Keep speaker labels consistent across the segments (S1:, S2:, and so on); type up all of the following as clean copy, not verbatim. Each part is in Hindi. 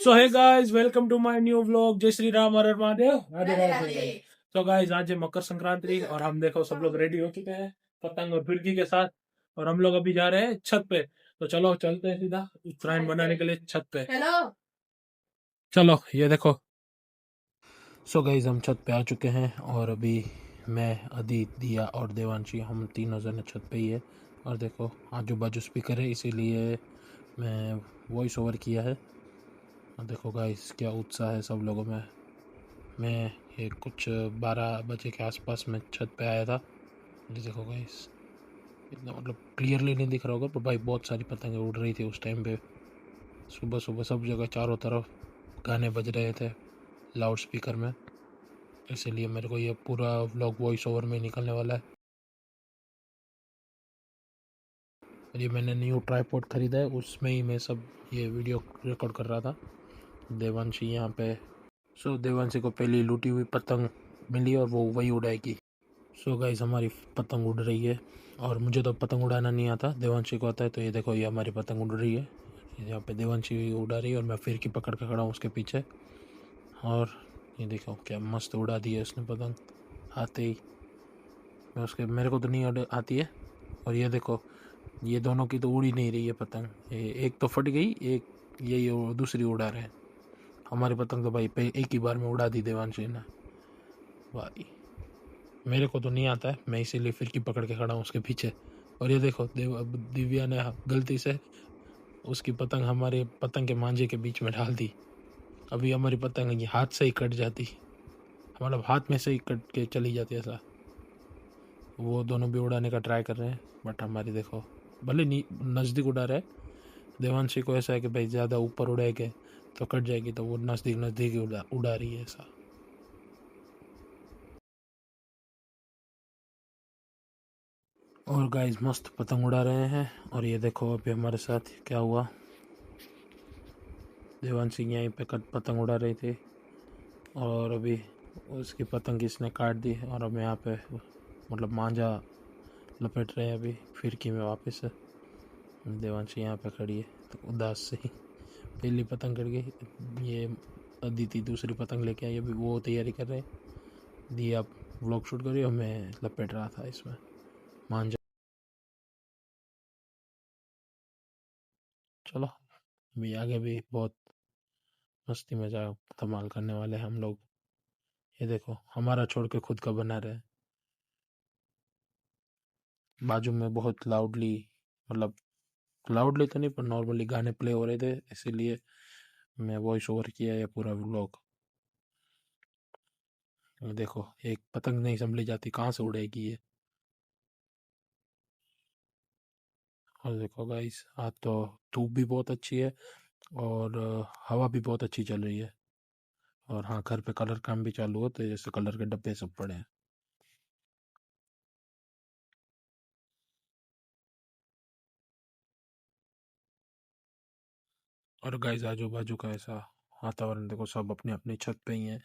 S1: So hey guys, welcome to my new vlog. Jai Shri Ram, हर हर महादेव, राधे राधे। तो गाइस, आज है मकर संक्रांति और हम देखो सब लोग रेडी हो चुके हैं पतंग और फिरकी के साथ। और हम लोग अभी जा रहे हैं छत पे। तो चलो चलते हैं सीधा उत्तरायण मनाने के लिए छत पे।
S2: हेलो,
S1: चलो ये देखो। सो गाइस, हम छत पे आ चुके हैं और अभी मैं, अदित, दिया और देवांशी, हम तीनों जने छत पे ही है। और देखो आजू बाजू स्पीकर है, इसीलिए मैं वॉइस ओवर किया है। और देखो गाइस, क्या उत्साह है सब लोगों में। मैं ये कुछ 12 बजे के आसपास में छत पे आया था। ये देखो गाइस, इतना मतलब क्लियरली नहीं दिख रहा होगा, पर भाई बहुत सारी पतंगें उड़ रही थी उस टाइम पे। सुबह सुबह सब जगह चारों तरफ गाने बज रहे थे लाउड स्पीकर में, इसीलिए मेरे को ये पूरा व्लॉग वॉइस ओवर में निकलने वाला है। और ये मैंने न्यू ट्राईपॉड ख़रीदा है, उसमें ही मैं सब ये वीडियो रिकॉर्ड कर रहा था। देवांशी यहाँ पे। सो देवांशी को पहली लूटी हुई पतंग मिली और वो वही उड़ाएगी। सो गाइस, हमारी पतंग उड़ रही है और मुझे तो पतंग उड़ाना नहीं आता, देवांशी को आता है। तो ये देखो, ये हमारी पतंग उड़ रही है। यहाँ पे देवांशी उड़ा रही है और मैं फिरकी पकड़ के खड़ा हूँ उसके पीछे। और ये देखो क्या मस्त उड़ा दी है उसने पतंग आते ही। मैं उसके, मेरे को तो नहीं आती है। और ये देखो, ये दोनों की तो उड़ ही नहीं रही है पतंग। एक तो फट गई, एक यही दूसरी उड़ा रहे हैं। हमारी पतंग तो भाई एक ही बार में उड़ा दी देवांशी ने भाई। मेरे को तो नहीं आता है, मैं इसीलिए फिरकी पकड़ के खड़ा हूँ उसके पीछे। और ये देखो, दिव्या ने गलती से उसकी पतंग हमारे पतंग के मांझे के बीच में डाल दी। अभी हमारी पतंग ये हाथ से ही कट जाती, मतलब हाथ में से ही कट के चली जाती ऐसा। वो दोनों भी उड़ाने का ट्राई कर रहे हैं, बट हमारी देखो भले नज़दीक उड़ा रहा है। देवांशी को ऐसा है कि भाई ज़्यादा ऊपर उड़ाएंगे तो कट जाएगी, तो वो नज़दीक नज़दीक ही उड़ा रही है ऐसा। और गाइस, मस्त पतंग उड़ा रहे हैं। और ये देखो अभी हमारे साथ क्या हुआ। देवांशी यहीं पे पतंग उड़ा रही थी और अभी उसकी पतंग किसने काट दी। और अब यहाँ पे मतलब मांझा लपेट रहे हैं अभी फिरकी में वापस से। देवांशी यहाँ पे खड़ी है तो उदास से ही। पहली पतंग कट गई। ये अदिति दूसरी पतंग लेके आई, अभी वो तैयारी कर रहे हैं। दी आप व्लॉग शूट करिए और मैं लपेट रहा था इसमें मांझा। चलो अभी आगे भी बहुत मस्ती मजाक धमाल करने वाले हैं हम लोग। ये देखो, हमारा छोड़ के खुद का बना रहे। बाजू में बहुत लाउडली, मतलब लाउडली तो नहीं पर नॉर्मली गाने प्ले हो रहे थे, इसीलिए मैं वॉइस ओवर किया है पूरा व्लॉग। देखो, एक पतंग नहीं संभली जाती, कहाँ से उड़ेगी ये। और देखो गाइस, आज तो धूप भी बहुत अच्छी है और हवा भी बहुत अच्छी चल रही है। और हाँ, घर पे कलर काम भी चालू हो, तो जैसे कलर के डब्बे सब पड़े हैं। और गाइस, आजू बाजू का ऐसा वातावरण देखो, सब अपनी अपनी छत पे ही है।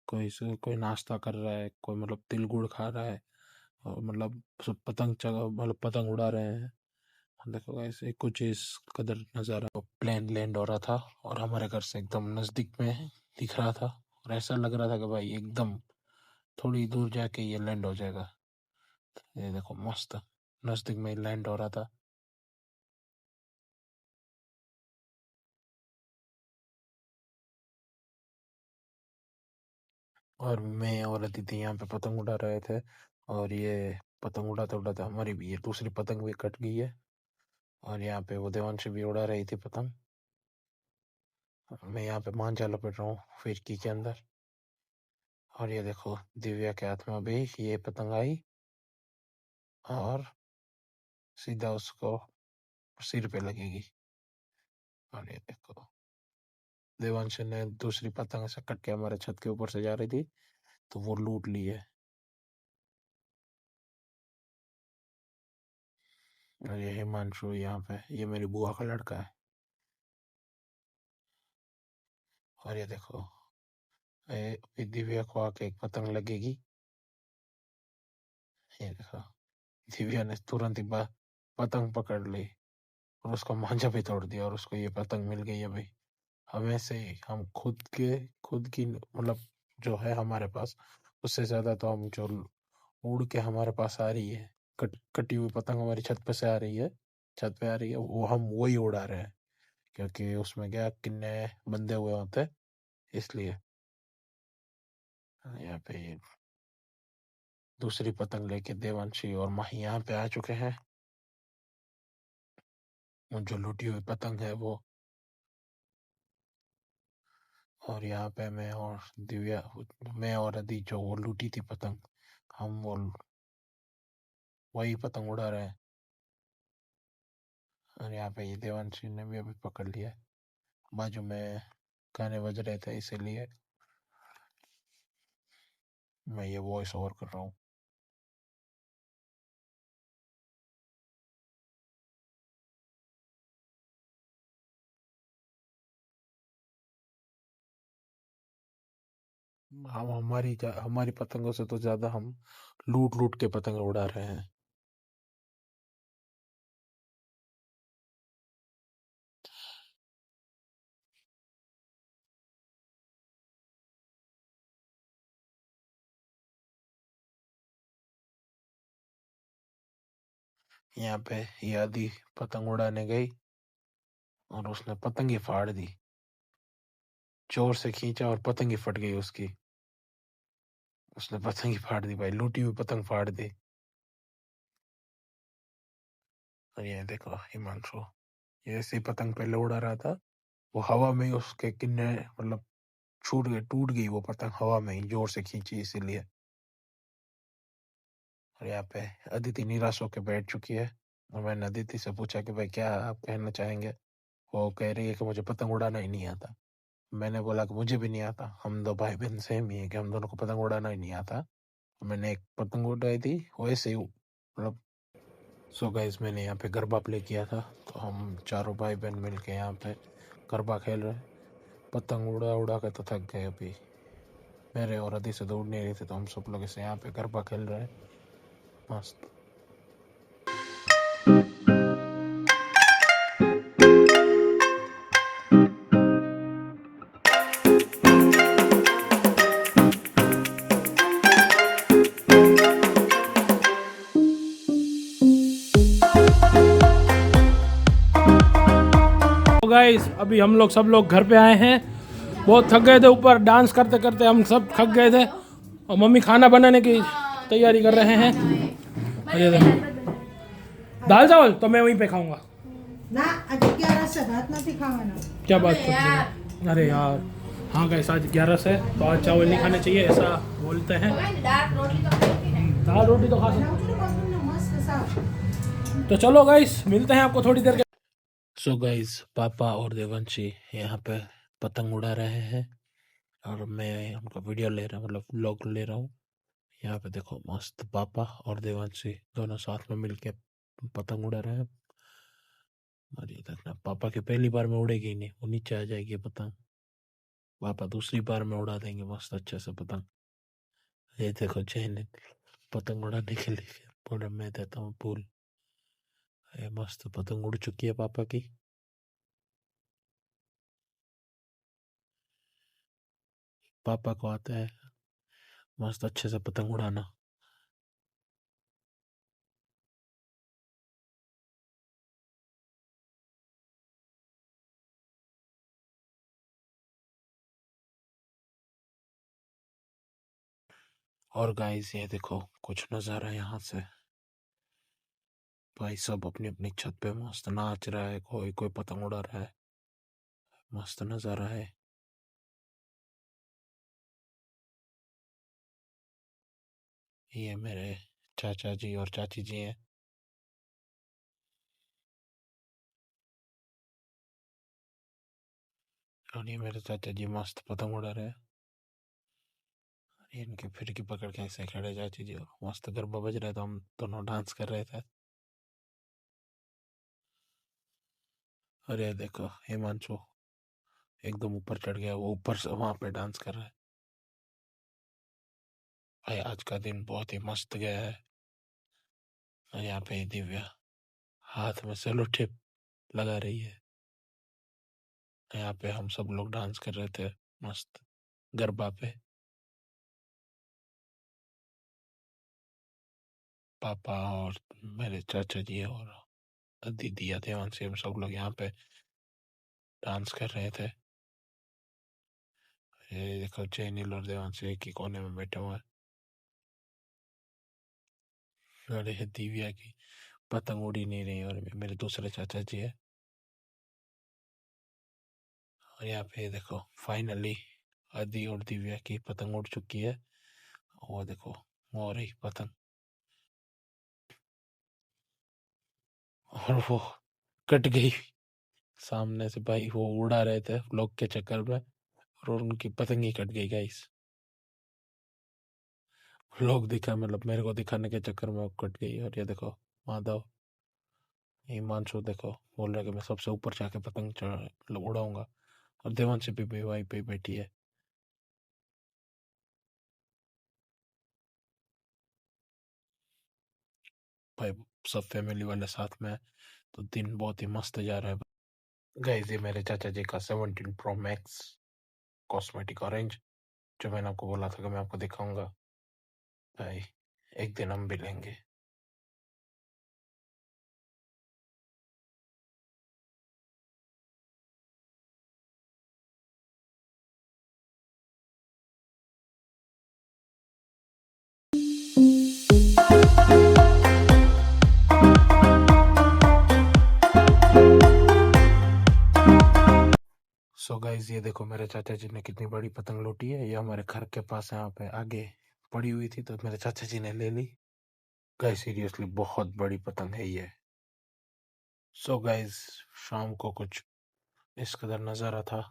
S1: कोई नाश्ता कर रहा है, कोई मतलब तिल गुड़ खा रहा है, और मतलब सब मतलब पतंग उड़ा रहे हैं। देखो गाइस, कुछ इस कदर नज़ारा प्लेन लैंड हो रहा था और हमारे घर से एकदम नज़दीक में दिख रहा था। और ऐसा लग रहा था कि भाई एकदम थोड़ी दूर जाके ये लैंड हो जाएगा। ये देखो मस्त नज़दीक में लैंड हो रहा था। और मैं और अदिति यहाँ पे पतंग उड़ा रहे थे। और ये पतंग उड़ाते उड़ाते हमारी भी ये दूसरी पतंग भी कट गई है। और यहाँ पे वो देवांशी भी उड़ा रही थी पतंग। मैं यहाँ पे मांझा लपेट रहा हूँ फिरकी के अंदर। और ये देखो, दिव्या के हाथ में अभी ये पतंग आई और सीधा उसको सिर पे लगेगी। और ये देखो, देवांश ने दूसरी पतंग से कट के हमारे छत के ऊपर से जा रही थी, तो वो लूट ली है। और ये हिमांशु यहाँ पे, ये मेरी बुआ का लड़का है। और ये देखो, अभी दिव्या को आके एक पतंग लगेगी। ये देखो, दिव्या ने तुरंत ही पतंग पकड़ ली और उसका मांझा भी तोड़ दिया और उसको ये पतंग मिल गई अभी हमें से हम खुद की मतलब जो है हमारे पास, उससे ज्यादा तो हम जो उड़ के हमारे पास आ रही है, कटी हुई पतंग हमारी छत पे से आ रही है, छत पे आ रही है, वो हम वही उड़ा रहे हैं, क्योंकि उसमें क्या किन्ने बंधे हुए होते हैं, इसलिए। यहाँ पे दूसरी पतंग लेके देवांशी और माही यहाँ पे आ चुके हैं। वो जो लूटी हुई पतंग है वो, और यहाँ पे मैं और दिव्या, मैं और अदी जो वो लूटी थी पतंग, हम वो वही पतंग उड़ा रहे हैं। और यहाँ पे ये देवांशी ने भी अभी पकड़ लिया है। बाजू में गाने बज रहे थे, इसीलिए मैं ये वॉइस ओवर कर रहा हूँ। हम हमारी पतंगों से तो ज्यादा हम लूट लूट के पतंग उड़ा रहे हैं। यहाँ पे ये आधी पतंग उड़ाने गई और उसने पतंग ही फाड़ दी, जोर से खींचा और पतंग ही फट गई उसकी। उसने पतंग ही फाड़ दी भाई, लूटी हुई पतंग फाड़ दी। और ये देखो हिमांशु, ये ऐसी पतंग पहले उड़ा रहा था, वो हवा में ही उसके किन्ने मतलब छूट गई, टूट गई वो पतंग हवा में ही, जोर से खींची इसीलिए। और यहाँ पे अदिति निराश होकर बैठ चुकी है, और मैंने अदिति से पूछा कि भाई क्या आप कहना चाहेंगे। वो कह रही है कि मुझे पतंग उड़ाना ही नहीं आता। मैंने बोला कि मुझे भी नहीं आता, हम दो भाई बहन सेम ही है कि हम दोनों को पतंग उड़ाना ही नहीं आता। मैंने एक पतंग उड़ाई थी वैसे ही मतलब। सो गाइस, मैंने यहाँ पे गरबा प्ले किया था, तो हम चारों भाई बहन मिल के यहाँ पे गरबा खेल रहे हैं। पतंग उड़ा उड़ा के तो थक गए अभी, मेरे और अदी से दौड़ नहीं रहे थे, तो हम सब लोग इसे यहाँ पे गरबा खेल रहे हैं मस्त।
S2: गाइस अभी हम लोग सब लोग घर पे आए हैं, बहुत थक गए थे, ऊपर डांस करते करते हम सब थक गए थे, और मम्मी खाना बनाने की तैयारी कर रहे हैं। अरे दाल चावल तो मैं वहीं पे खाऊंगा
S3: ना, आज 11 से भात नहीं खावाना।
S2: क्या बात करते हैं। अरे यार हाँ गाइस, आज 11 से तो आज चावल नहीं खाने चाहिए ऐसा बोलते हैं। दाल रोटी तो खा सकते। तो चलो गाइस मिलते हैं आपको थोड़ी देर के।
S1: सो गाइस, पापा और देवांशी यहाँ पे पतंग उड़ा रहे हैं, और मैं उनका वीडियो ले रहा हूँ, मतलब व्लॉग ले रहा हूँ। यहाँ पे देखो मस्त पापा और देवांशी दोनों साथ में मिलके पतंग उड़ा रहे हैं। और ये देखना, पापा की पहली बार में उड़ेगी ही नहीं, वो नीचे आ जाएगी पतंग। पापा दूसरी बार में उड़ा देंगे मस्त अच्छे से पतंग। ये देखो जैन पतंग उड़ाने के लिए बोले मैं देता हूँ फूल। ये मस्त पतंग उड़ चुकी है पापा की। पापा को आता है मस्त अच्छे से पतंग उड़ाना। और गाइस ये देखो कुछ नजारा यहाँ से, भाई सब अपनी अपनी छत पे मस्त नाच रहा है, कोई कोई पतंग उड़ा रहा है, मस्त नजारा है। ये मेरे चाचा जी और चाची जी हैं, और ये मेरे चाचा जी मस्त पतंग उड़ा रहे हैं। इनकी फिरकी पकड़ के ऐसे खड़े चाची जी, और मस्त गरबा बज रहा है, तो हम दोनों डांस कर रहे थे। और ये देखो हिमांशु एकदम ऊपर चढ़ गया, वो ऊपर से वहां पे डांस कर रहा है। भाई आज का दिन बहुत ही मस्त गया है। और यहाँ पे दिव्या हाथ में सेलो टेप लगा रही है। यहाँ पे हम सब लोग डांस कर रहे थे मस्त गरबा पे। पापा और मेरे चाचा जी और दीदी या देवांशी, हम सब लोग यहाँ पे डांस कर रहे थे। ये देखो चैनिल और देवांशी एक ही कोने में बैठे हुए हैं। और ये दिव्या की पतंग उड़ी नहीं रही और मेरे दूसरे चाचा जी है। और यहाँ पे देखो फाइनली आदि और दिव्या की पतंग उड़ चुकी है। और देखो वो रही पतंग और वो कट गई सामने से। भाई वो उड़ा रहे थे लोग के चक्कर में और उनकी पतंग ही कट गई गाइस। लोग दिखा मतलब मेरे को दिखाने के चक्कर में वो कट गई। और ये देखो माधव हिमांशु देखो बोल रहा है कि मैं सबसे ऊपर जाके पतंग मतलब उड़ाऊंगा। और देवांशी भी वहीं पे बैठी है। भाई सब फैमिली वाले साथ में तो दिन बहुत ही मस्त जा रहा है गाइस। ये मेरे चाचा जी का 17 Pro Max कॉस्मेटिक ऑरेंज जो मैंने आपको बोला था कि मैं आपको दिखाऊंगा। भाई एक दिन हम भी लेंगे। सो गाइस ये देखो मेरे चाचा जी ने कितनी बड़ी पतंग लूटी है। ये हमारे घर के पास यहाँ पे आगे पड़ी हुई थी तो मेरे चाचा जी ने ले ली। गाइस सीरियसली बहुत बड़ी पतंग है ये। सो गाइस शाम को कुछ इस कदर नज़ारा था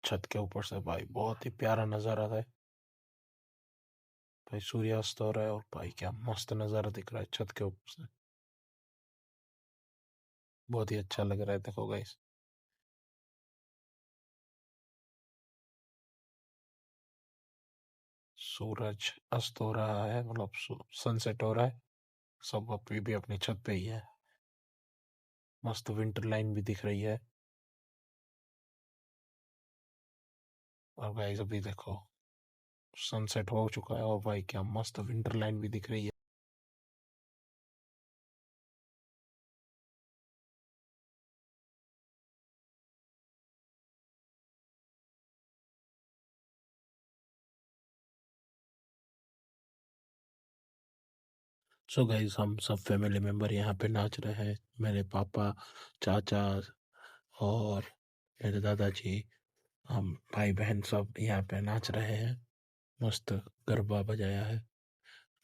S1: छत के ऊपर से। भाई बहुत ही प्यारा नज़ारा था। भाई सूर्यास्त हो रहा है और भाई क्या मस्त नज़ारा दिख रहा है छत के ऊपर से। बहुत ही अच्छा लग रहा है देखो गाइस। सूरज अस्त हो रहा है मतलब सनसेट हो रहा है। सब अभी भी अपनी छत पे ही है। मस्त विंटर लाइन भी दिख रही है। और गाइस अभी देखो सनसेट हो चुका है और भाई क्या मस्त विंटर लाइन भी दिख रही है। सो गाइस हम सब फैमिली मेंबर यहाँ पे नाच रहे हैं। मेरे पापा चाचा और मेरे दादाजी हम भाई बहन सब यहाँ पे नाच रहे हैं। मस्त गरबा बजाया है।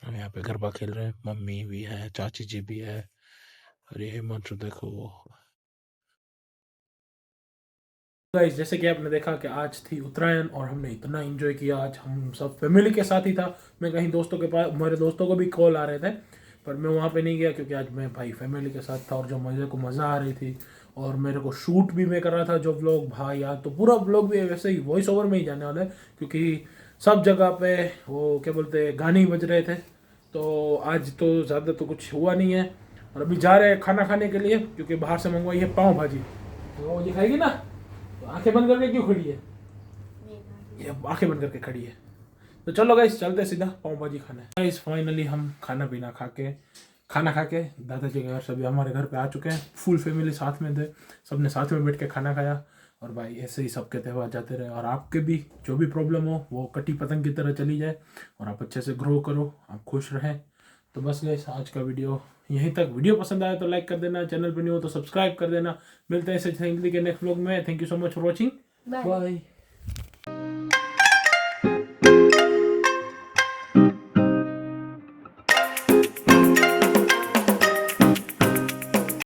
S1: हम यहाँ पे गरबा खेल रहे हैं। मम्मी भी है चाची जी भी है। और ये हिमांशु देखो वो।
S2: गाइस जैसे कि आपने देखा कि आज थी उत्तरायण और हमने इतना एंजॉय किया। आज हम सब फैमिली के साथ ही था। मैं कहीं दोस्तों के पास, मेरे दोस्तों को भी कॉल आ रहे थे पर मैं वहाँ पे नहीं गया क्योंकि आज मैं भाई फैमिली के साथ था और जो मज़ा आ रही थी। और मेरे को शूट भी मैं कर रहा था जो व्लॉग। भाई यार तो पूरा व्लॉग भी वैसे ही वॉइस ओवर में ही जाने वाला है क्योंकि सब जगह पे वो क्या बोलते हैं गाने ही बज रहे थे। तो आज तो ज़्यादा तो कुछ हुआ नहीं है। और अभी जा रहे हैं खाना खाने के लिए क्योंकि बाहर से मंगवाई है पाव भाजी। तो वो दिखाएगी ना। तो आंखें बंद करके क्यों खड़ी है? ये आंखें बंद करके खड़ी है। तो चलो गाइस चलते सीधा पाव भाजी खाने। गाइस फाइनली हम खाना खा के दादाजी के घर सभी हमारे घर पे आ चुके हैं। फुल फैमिली साथ में थे। सबने साथ में बैठ के खाना खाया। और भाई ऐसे ही सबके त्यौहार जाते रहे और आपके भी जो भी प्रॉब्लम हो वो कटी पतंग की तरह चली जाए और आप अच्छे से ग्रो करो, आप खुश रहें। तो बस गाइस आज का वीडियो यहीं तक। वीडियो पसंद आया तो लाइक कर देना, चैनल पर नहीं हो तो सब्सक्राइब कर देना। मिलते हैं ऐसे के नेक्स्ट व्लॉग में। Thank you so much for watching. Bye.